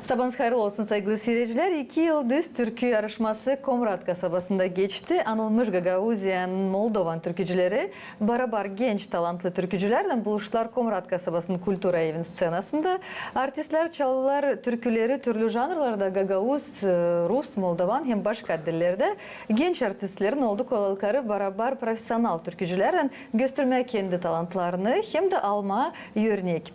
Sabahınız hayırlı olsun saygılı seyirciler. 2 yıldız türkü yarışması Komrat kasabasında geçti. Anılmış Gagauziyan, Moldovan türkücüleri barabar genç talantlı türkücülerden buluştular Komrat kasabasının Kultura Evin scenasında. Artistler çaldılar türküleri türlü janrlarda Gagauz, Rus, Moldovan hem başka dillerde. Genç artistlerin olduk olalıkları barabar profesyonel türkücülerden göstermeye kendi talantlarını hem de alma örnek.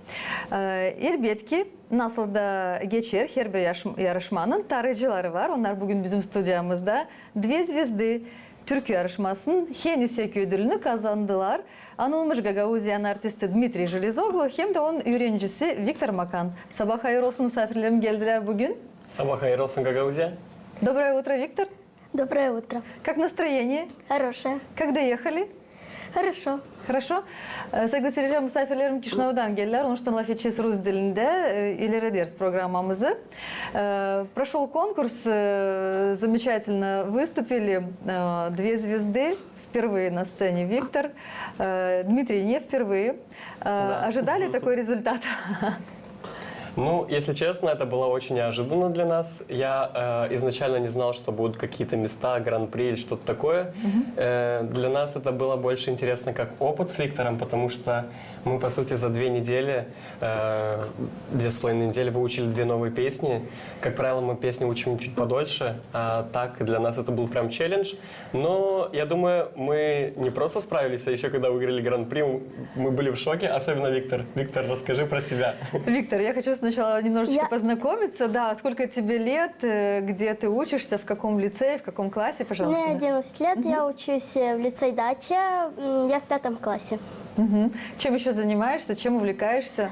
Elbette ki nasıl da geçer her bir yarışmanın tarihçileri var. Onlar bugün bizim stüdyamızda. Dve Zvezdi Türkü yarışmasının en yüksek ödülünü kazandılar. Anılmış Gagauziyan artisti Dmitri Jelezoglu hem de onun öğrencisi Viktor Makan. Sabah hayır olsun, misafirlerim geldiler bugün. Sabah hayır olsun Гагаузия. Доброе утро, Виктор. Доброе утро. Как настроение? Хорошее. Как доехали? Хорошо. Хорошо. Saygılı seyirciler, misafirlerim Kişinev'den geldiler. Onun için Lafetçiz Rus dilinde ileri ders программамызы. Прошел конкурс, замечательно выступили. Две звезды. Впервые на сцене Виктор. Дмитрий не впервые. Ожидали такой результат? Ну, если честно, это было очень неожиданно для нас. Я изначально не знал, что будут какие-то места, гран-при или что-то такое. Для нас это было больше интересно как опыт с Виктором, потому что мы, по сути, за 2 недели, 2,5 недели выучили 2 новые песни. Как правило, мы песни учим чуть подольше, а так для нас это был прям челлендж. Но я думаю, мы не просто справились, а еще когда выиграли гран-при, мы были в шоке, особенно Виктор. Виктор, расскажи про себя. Виктор, я хочу сначала немножечко познакомиться. Да, сколько тебе лет, где ты учишься, в каком лицее, в каком классе, пожалуйста? Мне 11 лет, я учусь в лицее Дача, я в 5 классе. Чем еще занимаешься, чем увлекаешься?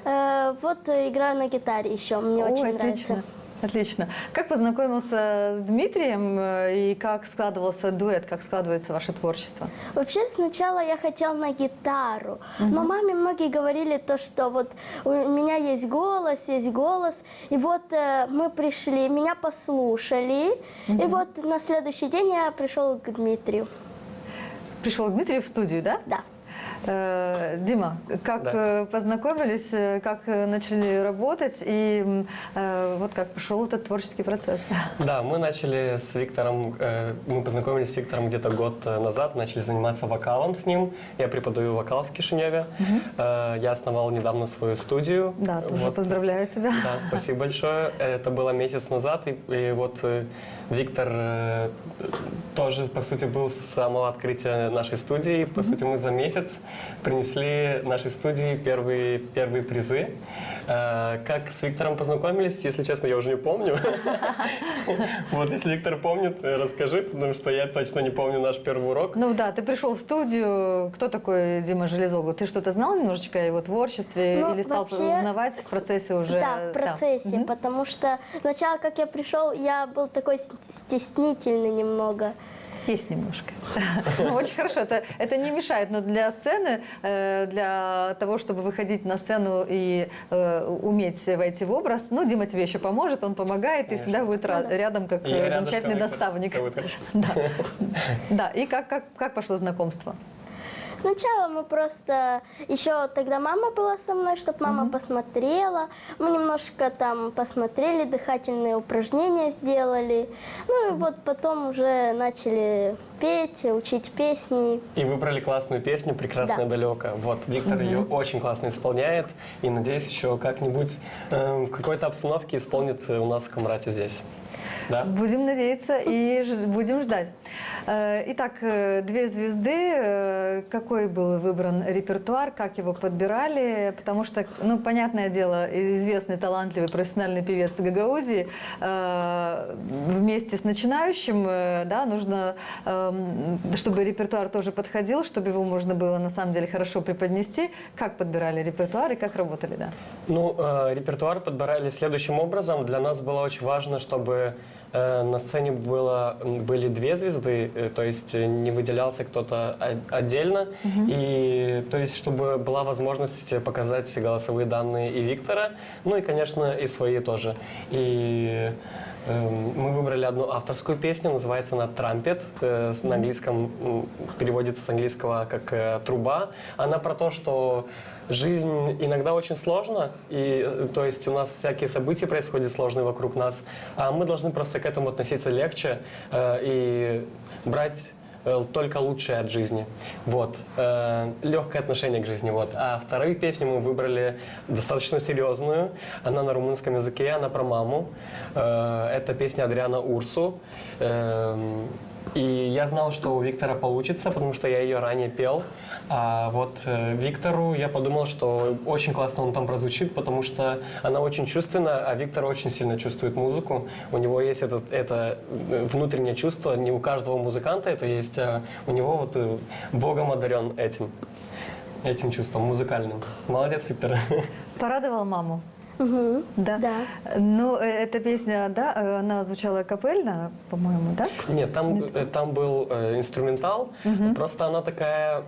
Вот играю на гитаре еще, мне очень отлично. нравится. Отлично. Как познакомился с Дмитрием и как складывался дуэт, как складывается ваше творчество? Вообще сначала я хотела на гитару, но маме многие говорили то, что вот у меня есть голос, и вот мы пришли, меня послушали, и вот на следующий день я пришел к Дмитрию. Пришел к Дмитрию в студию, да? Да. Дима, как познакомились, как начали работать и вот как пошел этот творческий процесс? Да, мы начали с Виктором, мы познакомились с Виктором где-то год назад, начали заниматься вокалом с ним. Я преподаю вокал в Кишиневе. Я основал недавно свою студию. Да, тоже поздравляю тебя. Да, спасибо большое. Это было месяц назад, и вот Виктор тоже, по сути, был с самого открытия нашей студии. По сути, мы за месяц принесли нашей студии первые призы. Как с Виктором познакомились, если честно, я уже не помню. Вот, если Виктор помнит, расскажи, потому что я точно не помню наш первый урок. Ну да, ты пришел в студию. Кто такой Дима Железоглу? Ты что-то знал немножечко о его творчестве или стал узнавать в процессе уже? Да, в процессе, потому что сначала, как я пришел, я был такой стеснительный немного. Есть немножко. Очень хорошо. Это не мешает, но для сцены, для того, чтобы выходить на сцену и уметь войти в образ, ну, Дима тебе еще поможет, он помогает и всегда будет рядом, как замечательный наставник. Да, и как пошло знакомство? Сначала мы просто... Еще тогда мама была со мной, чтобы мама посмотрела. Мы немножко там посмотрели, дыхательные упражнения сделали. Ну и вот потом уже начали петь, учить песни. И выбрали классную песню «Прекрасное далеко». Вот, Виктор ее очень классно исполняет. И надеюсь, еще как-нибудь в какой-то обстановке исполнит у нас в Комрате здесь. Да? Будем надеяться и будем ждать. Итак, «Две звезды». Какой был выбран репертуар, как его подбирали? Потому что, ну, понятное дело, известный, талантливый, профессиональный певец Гагаузии вместе с начинающим, да, нужно, чтобы репертуар тоже подходил, чтобы его можно было на самом деле хорошо преподнести. Как подбирали репертуар и как работали, да? Ну, репертуар подбирали следующим образом. Для нас было очень важно, чтобы на сцене были 2 звезды, то есть не выделялся кто-то отдельно. И то есть, чтобы была возможность показать голосовые данные и Виктора, ну и, конечно, и свои тоже. И мы выбрали одну авторскую песню, называется она «Трампет», на английском переводится с английского как «труба». Она про то, что жизнь иногда очень сложна, и то есть у нас всякие события происходят сложные вокруг нас, а мы должны просто к этому относиться легче и брать только лучшее от жизни. Вот. Легкое отношение к жизни. Вот. А вторую песню мы выбрали достаточно серьезную. Она на румынском языке, она про маму. Это песня Адриана Урсу. И я знал, что у Виктора получится, потому что я ее ранее пел. А вот Виктору я подумал, что очень классно он там прозвучит, потому что она очень чувственна, а Виктор очень сильно чувствует музыку. У него есть это внутреннее чувство, не у каждого музыканта это есть, а у него вот Богом одарен этим чувством музыкальным. Молодец, Виктор. Порадовал маму? Да. Да. Ну, эта песня, да, она звучала капельно, по-моему, да? Нет, там был инструментал, просто она такая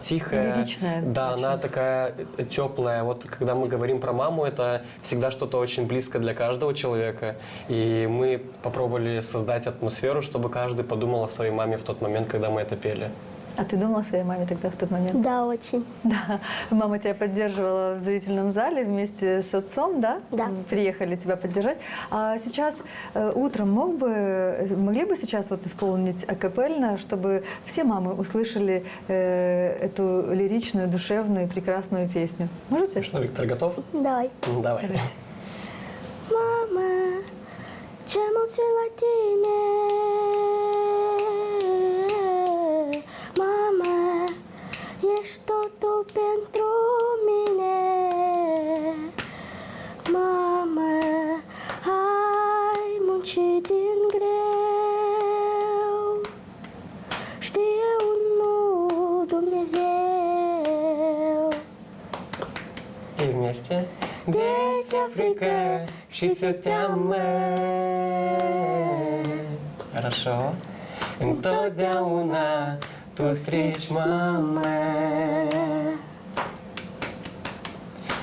тихая. Лиричная. Да, очень. она такая теплая. Вот когда мы говорим про маму, это всегда что-то очень близко для каждого человека. И мы попробовали создать атмосферу, чтобы каждый подумал о своей маме в тот момент, когда мы это пели. А ты думала о своей маме тогда в тот момент? Да, очень. Да. Мама тебя поддерживала в зрительном зале вместе с отцом, да? Да. Приехали тебя поддержать. А сейчас утром могли бы сейчас вот исполнить акапельно, чтобы все мамы услышали эту лиричную, душевную, прекрасную песню? Можете? Что, Виктор, готов? Давай. Давай. Давайте. Mama, ce mulți la tine. Mama, ești totul pentru mine. Mama, ai muncit din greu. Știe unul Dumnezeu. И вместе. Дети Африка, шицетяме. Хорошо. Întotdeauna tu strici, mame.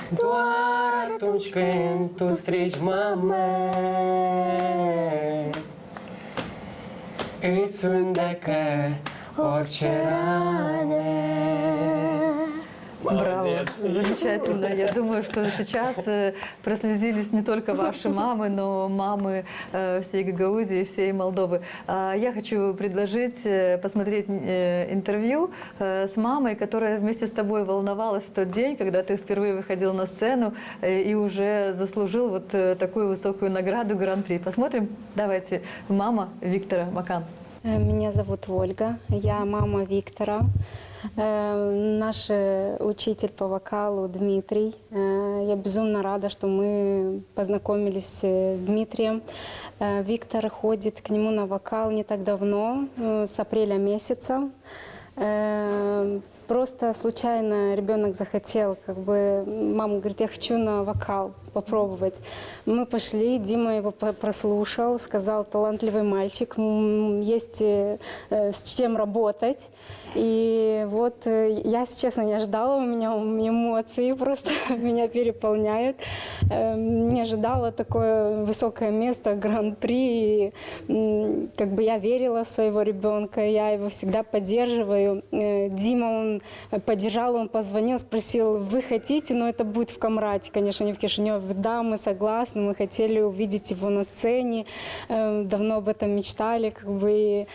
Doar atunci când tu strici, mame, îți vindecă orice rane. Браво, Молодец. замечательно. Я думаю, что сейчас прослезились не только ваши мамы, но мамы всей Гагаузии, всей Молдовы. Я хочу предложить посмотреть интервью с мамой, которая вместе с тобой волновалась в тот день, когда ты впервые выходил на сцену и уже заслужил вот такую высокую награду Гран-при. Посмотрим? Давайте. Мама Виктора Макан. Меня зовут Ольга, я мама Виктора. Наш учитель по вокалу Дмитрий. Я безумно рада, что мы познакомились с Дмитрием. Виктор ходит к нему на вокал не так давно, с апреля месяца. Просто случайно ребенок захотел, мама говорит, я хочу на вокал попробовать. Мы пошли, Дима его прослушал, сказал, талантливый мальчик, есть с чем работать. И вот я, если честно, не ожидала, у меня эмоции просто меня переполняют. Не ожидала такое высокое место, гран-при. И, я верила в своего ребенка, я его всегда поддерживаю. Дима, он поддержал, он позвонил, спросил, вы хотите, но это будет в Камрате, конечно, не в Кишиневе. Да, мы согласны, мы хотели увидеть его на сцене, давно об этом мечтали, и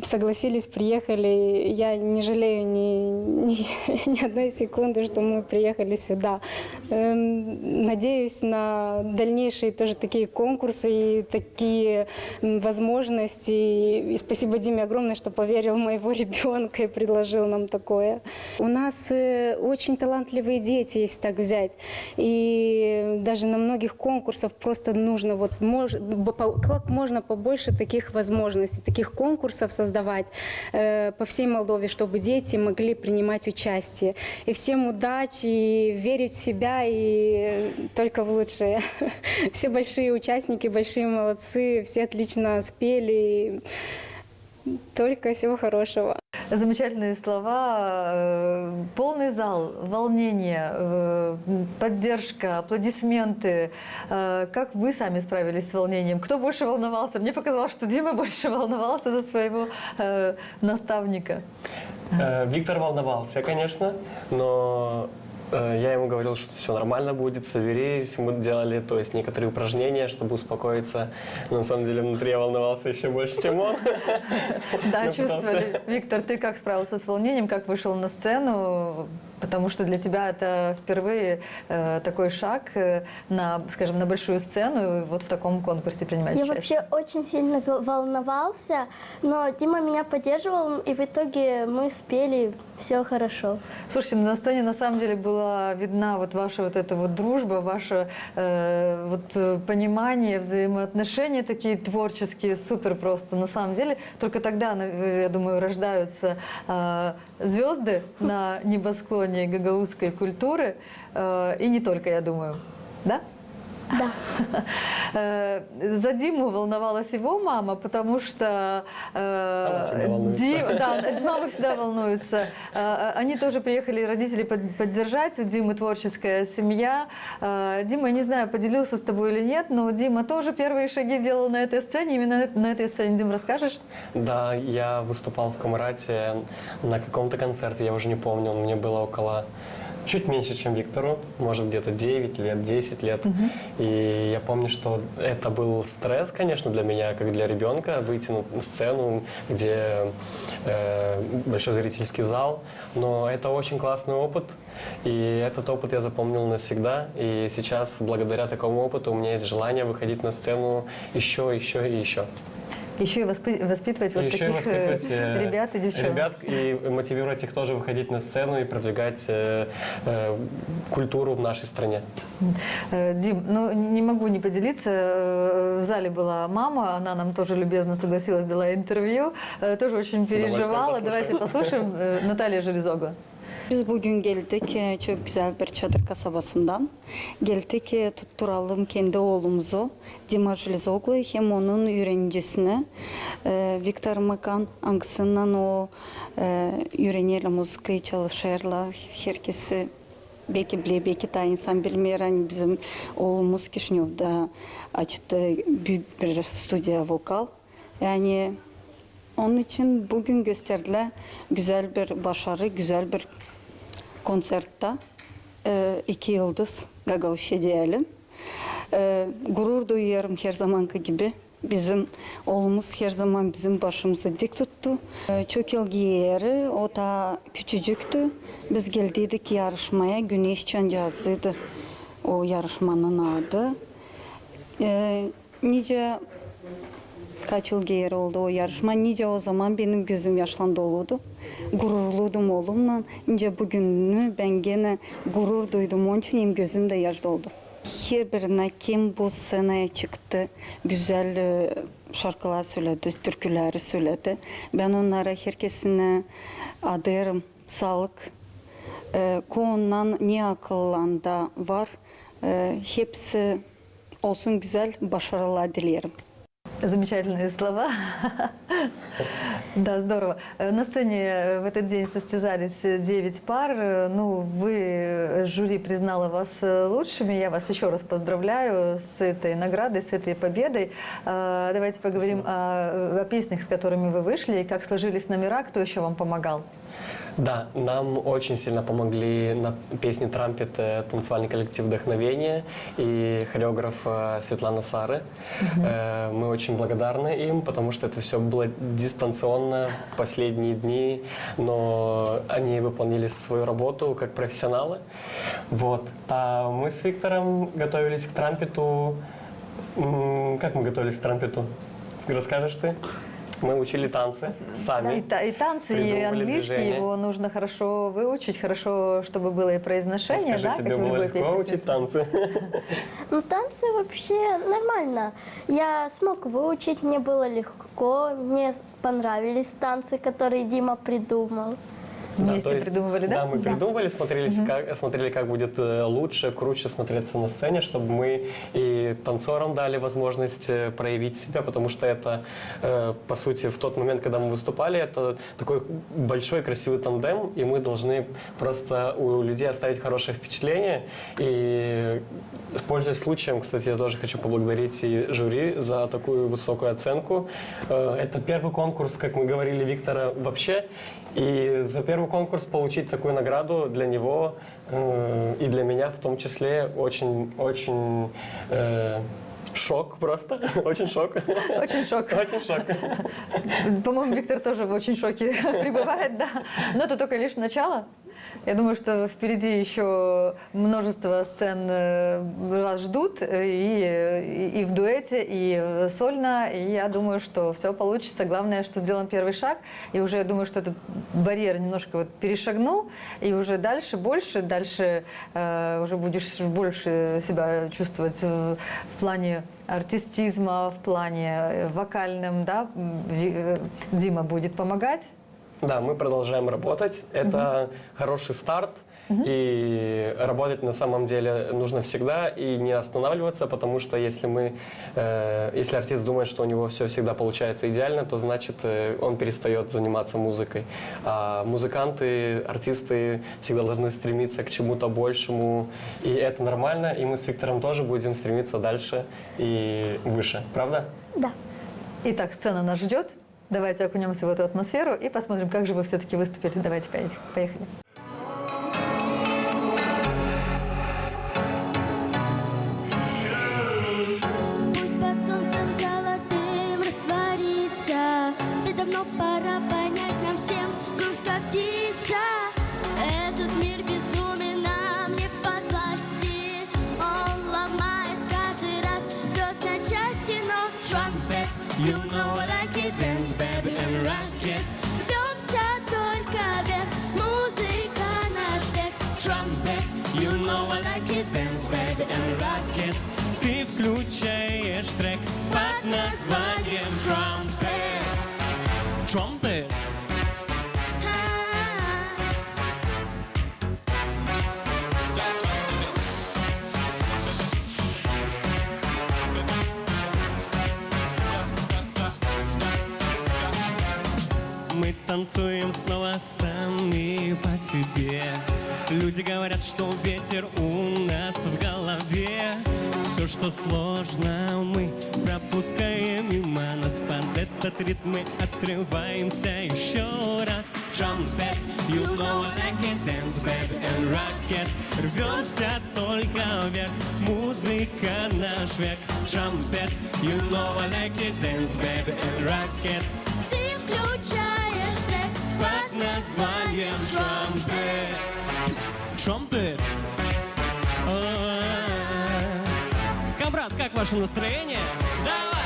согласились, приехали. Я не жалею ни одной секунды, что мы приехали сюда. Надеюсь на дальнейшие тоже такие конкурсы и такие возможности. И спасибо Диме огромное, что поверил в моего ребенка и предложил нам такое. У нас очень талантливые дети, если так взять. И даже на многих конкурсах просто нужно как можно побольше таких возможностей, таких конкурсов создавать по всей Молдове, чтобы дети могли принимать участие. И всем удачи, и верить в себя, и только в лучшее. Все большие участники, большие молодцы, все отлично спели. только всего хорошего. Замечательные слова, полный зал, волнение, поддержка, аплодисменты. Как вы сами справились с волнением? Кто больше волновался? Мне показалось, что Дима больше волновался за своего наставника. Виктор волновался, конечно, но я ему говорил, что все нормально будет, соберись. Мы делали, то есть, некоторые упражнения, чтобы успокоиться. Но на самом деле внутри я волновался еще больше, чем он. Да, чувствовали. Виктор, ты как справился с волнением, как вышел на сцену? Потому что для тебя это впервые такой шаг на, скажем, на большую сцену, и вот в таком конкурсе принимать Я участие. вообще очень сильно волновался, но Дима меня поддерживал, и в итоге мы спели, все хорошо. Слушайте, на сцене на самом деле была видна вот ваша вот эта вот дружба, ваше понимание, взаимоотношения такие творческие, супер просто. На самом деле только тогда, я думаю, рождаются звезды на небосклоне гагаузской культуры, и не только, я думаю. Да? Да. За Диму волновалась его мама, потому что всегда волнуется. мама всегда волнуется. Они тоже приехали, родители, поддержать. У Димы творческая семья. Дима, я не знаю, поделился с тобой или нет, но Дима тоже первые шаги делал на этой сцене. Именно на этой сцене, Дим, расскажешь? Да, я выступал в Комрате на каком-то концерте, я уже не помню, мне было около чуть меньше, чем Виктору, может где-то 9 лет, 10 лет. И я помню, что это был стресс, конечно, для меня, как для ребенка, выйти на сцену, где большой зрительский зал. Но это очень классный опыт, и этот опыт я запомнил навсегда. И сейчас, благодаря такому опыту, у меня есть желание выходить на сцену еще и еще. Еще и воспитывать вот Еще таких и воспитывать ребят и девчонок. Ребят и мотивировать их тоже выходить на сцену и продвигать культуру в нашей стране. Дим, ну не могу не поделиться. В зале была мама, она нам тоже любезно согласилась, дала интервью, тоже очень переживала. Давайте послушаем Наталья Железогла. Biz bugün geldik çok güzel bir çadır kasabasından. Geldik tutturalım kendi oğlumuzu Dima Jelezoglu hem onun öğrencisini Viktor Makan ankasından o öğreniyorlar müziği çalışırlar. Herkesi belki bile belki de insan bilmiyor. Yani bizim oğlumuz Kişinev'de açtı büyük bir stüdyo vokal. Yani onun için bugün gösterdiler güzel bir başarı, güzel bir konsertte 2 yıldız Gagavuş'a diyelim. Gurur duyuyorum her zamanki gibi. Bizim oğlumuz her zaman bizim başımızı dik tuttu. Çok ilgi yeri, o da küçücüktü. Biz geldiydik yarışmaya, Güneş Çancazı'ydı o yarışmanın adı. Nice kaç yıl geri oldu o yarışma. Nice o zaman benim gözüm yaşlan doludu. Gururluydum oğlumla. Nice bugününü ben gene gurur duydum. Onun için hem gözüm de yaş doldu. Her birine kim bu scenaya çıktı, güzel şarkılar söyledi, türküleri söyledi. Ben onlara herkesine adarım, sağlık. Konudan ne akıllarında var, hepsi olsun güzel, başarılar dilerim. Замечательные слова. Да, здорово. На сцене в этот день состязались 9 пар. Ну, вы, жюри признало вас лучшими. Я вас еще раз поздравляю с этой наградой, с этой победой. Давайте поговорим о песнях, с которыми вы вышли, и как сложились номера, кто еще вам помогал. Да, нам очень сильно помогли на песне «Трампет» танцевальный коллектив «Вдохновение» и хореограф Светлана Сары. Мы очень благодарны им, потому что это все было дистанционно в последние дни, но они выполнили свою работу как профессионалы. Вот. А мы с Виктором готовились к «Трампету». Как мы готовились к «Трампету»? Расскажешь ты? Мы учили танцы сами. И танцы, и английский, движения. его нужно хорошо выучить, хорошо, чтобы было и произношение, Скажи, да, тебе как в было любой легко песне. учить танцы? Ну, танцы вообще нормально. Я смог выучить, мне было легко. Мне понравились танцы, которые Дима придумал. Вместе то есть, придумывали, да? Да, мы придумывали, смотрели, как будет лучше, круче смотреться на сцене, чтобы мы и танцорам дали возможность проявить себя, потому что это, по сути, в тот момент, когда мы выступали, это такой большой красивый тандем, и мы должны просто у людей оставить хорошее впечатление. И, пользуясь случаем, кстати, я тоже хочу поблагодарить и жюри за такую высокую оценку. Это первый конкурс, как мы говорили, Виктора вообще. И за первый конкурс получить такую награду для него и для меня в том числе очень шок просто. Очень шок. Очень шок. Очень шок. По-моему, Виктор тоже в очень шоке пребывает, да. Но это только лишь начало. Я думаю, что впереди еще множество сцен вас ждут и в дуэте, и сольно. И я думаю, что все получится. Главное, что сделан первый шаг. И уже я думаю, что этот барьер немножко вот перешагнул. И уже дальше уже будешь больше себя чувствовать в плане артистизма, в плане вокальном, да. Дима будет помогать. Да, мы продолжаем работать. Это хороший старт. И работать на самом деле нужно всегда и не останавливаться, потому что если артист думает, что у него все всегда получается идеально, то значит он перестает заниматься музыкой. А музыканты, артисты всегда должны стремиться к чему-то большему, и это нормально. И мы с Виктором тоже будем стремиться дальше и выше. Правда? Да. Итак, сцена нас ждет. Давайте окунемся в эту атмосферу и посмотрим, как же вы все-таки выступили. Давайте поехали. Пусть под солнцем золотым растворится, ведь давно пора понять нам всем, грусть как птица. Этот мир безумен, нам не подвласти. Он ломает каждый раз, бьет на части, но trumpet, you know I like it, dance, baby, and rock it. Рвемся только вверх, музыка наш век. Trumpet, you know I like it, dance, baby, and rock it. Ты включаешь трек под названием Trumpet. Trumpet. Мы танцуем снова сами по себе. Люди говорят, что ветер у нас в голове. Все, что сложно, мы пропускаем мимо нас. Под этот ритм мы отрываемся еще раз. Trumpet, you know I like it, dance, baby, and rock it. Рвемся только вверх, музыка наш век. Trumpet, you know I like it, dance, baby, and rock it. Ты включаешь трек Под названием Trumpet. Trumpet. Камрад, как ваше настроение? Давай!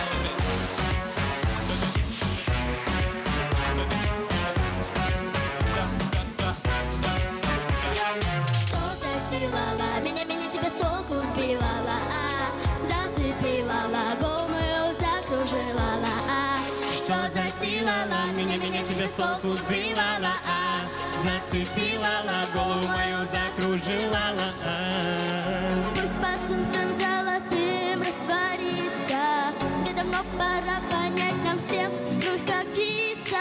Что-то силала, меня тебя с толку сбивала, зацепила, голову мою закружила, Что засилала, меня тебя с толку сбивала, зацепила, голову мою закружила. пусть под солнцем золотым растворится, мне давно пора понять нам всем, грусть как птица.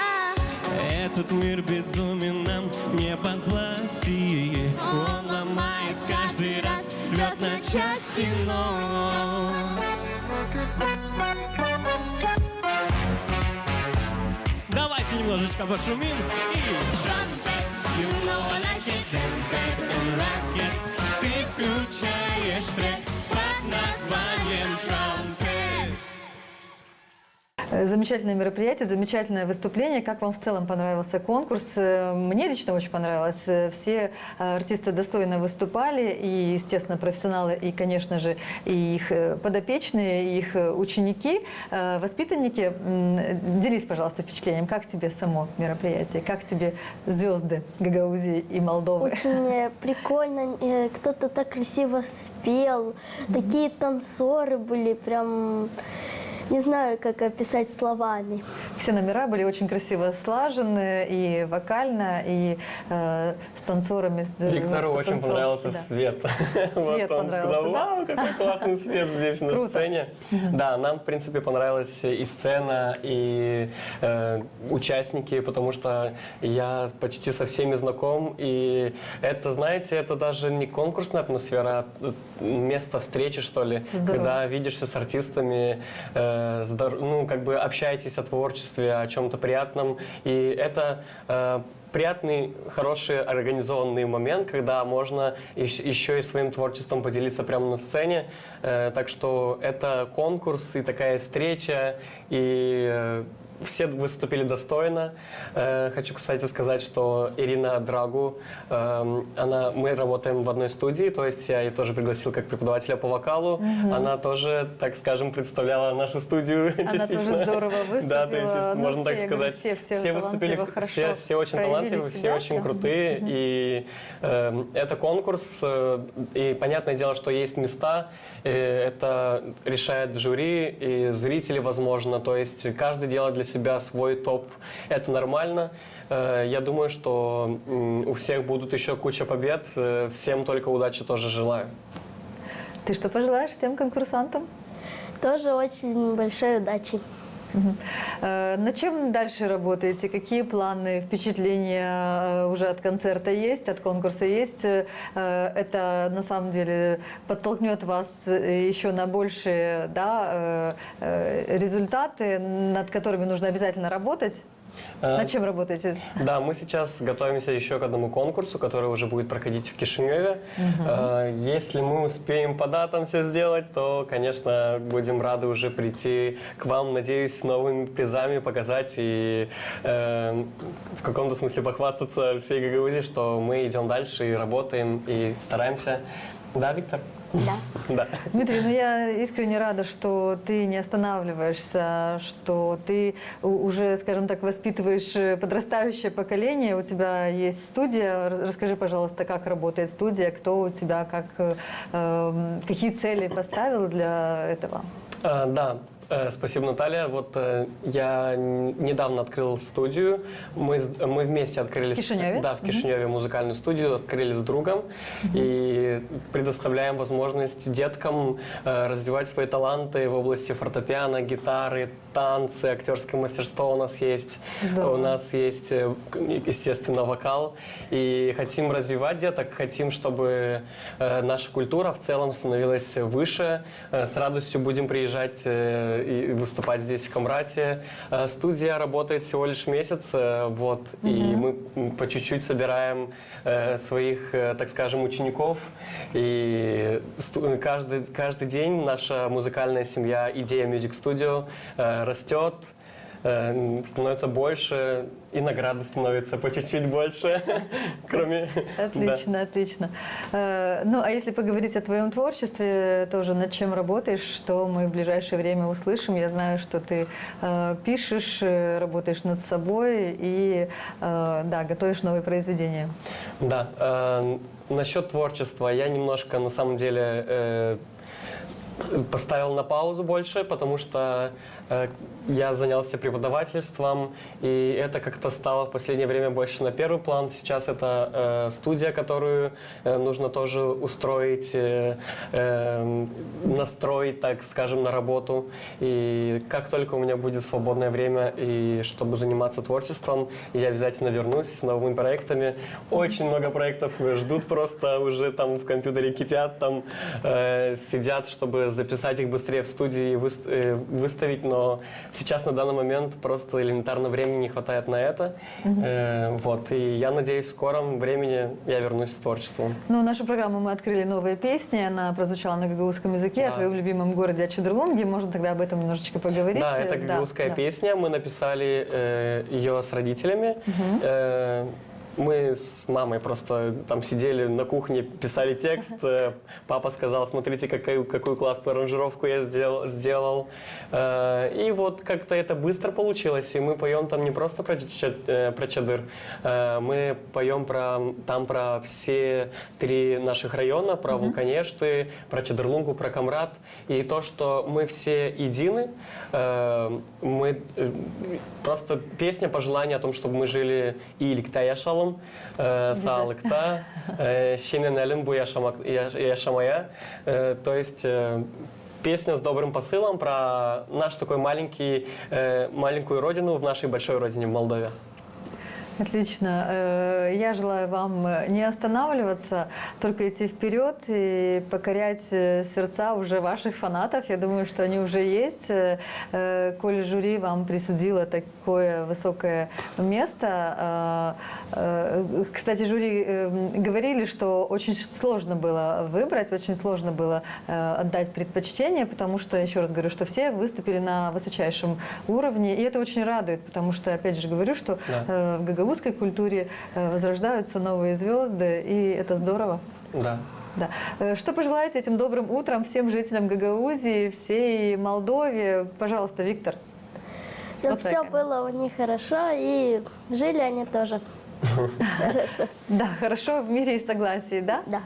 Этот мир безумен, нам не подвластие. Он ломает каждый раз, рвет на части, но давайте немножечко пошумим и Trumpet, you know I like it, dance, baby, and rock it. ты включаешь трек под названием Trumpet. Замечательное мероприятие, замечательное выступление. Как вам в целом понравился конкурс? Мне лично очень понравилось. Все артисты достойно выступали, и, естественно, профессионалы, и, конечно же, и их подопечные, и их ученики, воспитанники. Делись, пожалуйста, впечатлением. Как тебе само мероприятие? Как тебе звезды Гагаузии и Молдовы? Очень прикольно, кто-то так красиво спел, такие танцоры были, прям не знаю, как описать словами. Все номера были очень красиво слажены и вокально, и с танцорами. Виктору очень потанцовки, понравился да. свет. Вот он понравился, сказал: да? вау, какой классный свет здесь на Круто. сцене. Да, нам, в принципе, понравилась и сцена, и участники, потому что я почти со всеми знаком. И это, знаете, это даже не конкурсная атмосфера, а место встречи, что ли. Здорово. Когда видишься с артистами, ну, как бы общаетесь о творчестве, о чем-то приятном. И это приятный, хороший, организованный момент, когда можно еще и своим творчеством поделиться прямо на сцене. Так что это конкурс и такая встреча, и все выступили достойно. Хочу, кстати, сказать, что Ирина Драгу, мы работаем в одной студии, то есть я ее тоже пригласил как преподавателя по вокалу. Она тоже, так скажем, представляла нашу студию частично. Она тоже здорово выступила. Да, то есть, Ну, можно так я говорю, сказать. все выступили, талантливо, хорошо все очень проявили талантливые, все себя, очень да. крутые. И это конкурс, и понятное дело, что есть места, это решает жюри и зрители, возможно. То есть каждый делает для себя свой топ. Это нормально. Я думаю, что у всех будут еще куча побед. Всем только удачи тоже желаю. Ты что пожелаешь всем конкурсантам? Тоже очень большой удачи. Над чем дальше работаете? Какие планы, впечатления уже от концерта есть, от конкурса есть? Это на самом деле подтолкнет вас еще на большие, да, результаты, над которыми нужно обязательно работать? Над чем работаете? Да, мы сейчас готовимся еще к одному конкурсу, который уже будет проходить в Кишиневе. Если мы успеем по датам все сделать, то, конечно, будем рады уже прийти к вам, надеюсь, с новыми призами, показать и в каком-то смысле похвастаться всей Гагаузии, что мы идем дальше и работаем, и стараемся. Да, Виктор? Да. Да. Дмитрий, ну я искренне рада, что ты не останавливаешься, что ты уже, скажем так, воспитываешь подрастающее поколение. У тебя есть студия. Расскажи, пожалуйста, как работает студия, кто у тебя, какие цели поставил для этого? Да. Спасибо, Наталья. Вот я недавно открыл студию. Мы вместе открыли... В Кишиневе? Да, в Кишиневе музыкальную студию открыли с другом. И предоставляем возможность деткам развивать свои таланты в области фортепиано, гитары, танцы, актерское мастерство у нас есть. Здорово. У нас есть, естественно, вокал. И хотим развивать деток, хотим, чтобы наша культура в целом становилась выше. С радостью будем приезжать и выступать здесь, в Камрате. Студия работает всего лишь месяц, вот, и мы по чуть-чуть собираем своих, так скажем, учеников. И каждый день наша музыкальная семья «Идея Music Studio» растет, становится больше, и награды становятся по чуть-чуть больше, кроме... Отлично, отлично. Ну, а если поговорить о твоем творчестве, тоже над чем работаешь, что мы в ближайшее время услышим? Я знаю, что ты пишешь, работаешь над собой и, да, готовишь новые произведения. Да, насчет творчества я немножко, на самом деле, поставил на паузу больше, потому что я занялся преподавательством, и это как-то стало в последнее время больше на первый план. Сейчас это студия, которую нужно тоже устроить, настроить, так скажем, на работу. И как только у меня будет свободное время, и чтобы заниматься творчеством, я обязательно вернусь с новыми проектами. Очень много проектов ждут просто, уже там в компьютере кипят, там сидят, чтобы записать их быстрее в студии и выставить, но сейчас на данный момент просто элементарно времени не хватает на это. Вот, и я надеюсь, в скором времени я вернусь с творчеством. Ну, нашу программу мы открыли новые песни, она прозвучала на гагаузском языке, Да. о твоем любимом городе Ачадрулунге, можно тогда об этом немножечко поговорить? Да, это гагаузская да. песня, мы написали ее с родителями. Мы с мамой просто там сидели на кухне, писали текст. Папа сказал, смотрите, какую классную аранжировку я сделал. И вот как-то это быстро получилось. И мы поем там не просто про Чадыр, мы поем про все 3 наших района, про Вулканешты, про Чадырлунгу, про Камрат. И то, что мы все едины, мы просто песня, пожелание о том, чтобы мы жили и илікта яшалым, саалыкта, шененелим бу яшамая. То есть песня с добрым посылом про наш такой маленькую родину в нашей большой родине в Молдове. Отлично. Я желаю вам не останавливаться, только идти вперед и покорять сердца уже ваших фанатов. Я думаю, что они уже есть. Коль жюри вам присудило такое высокое место. Кстати, жюри говорили, что очень сложно было выбрать, очень сложно было отдать предпочтение, потому что, еще раз говорю, что все выступили на высочайшем уровне. И это очень радует, потому что, опять же говорю, что в гагаузской культуре возрождаются новые звезды, и это здорово. Да. Да. Что пожелаете этим добрым утром всем жителям Гагаузии, всей Молдове? Пожалуйста, Виктор. Чтобы все было у них хорошо, и жили они тоже хорошо. Да, хорошо, в мире и согласии, да? Да.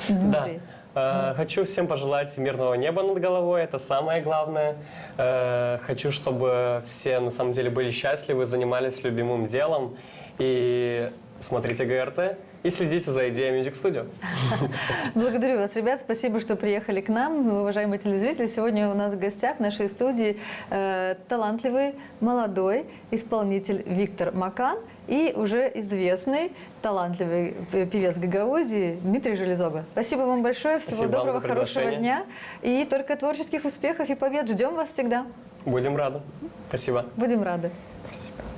Дмитрий. Да. Хочу всем пожелать мирного неба над головой, это самое главное. Хочу, чтобы все на самом деле были счастливы, занимались любимым делом. И смотрите ГРТ и следите за идеей Music Studio. Благодарю вас, ребят. Спасибо, что приехали к нам. Уважаемые телезрители, сегодня у нас в гостях в нашей студии талантливый, молодой исполнитель Виктор Макан и уже известный талантливый певец Гагаузии Дмитрий Железога. Спасибо вам большое. Всего Спасибо вам доброго, за хорошего приглашение. дня. И только творческих успехов и побед. Ждем вас всегда. Будем рады. Спасибо. Будем рады. Спасибо.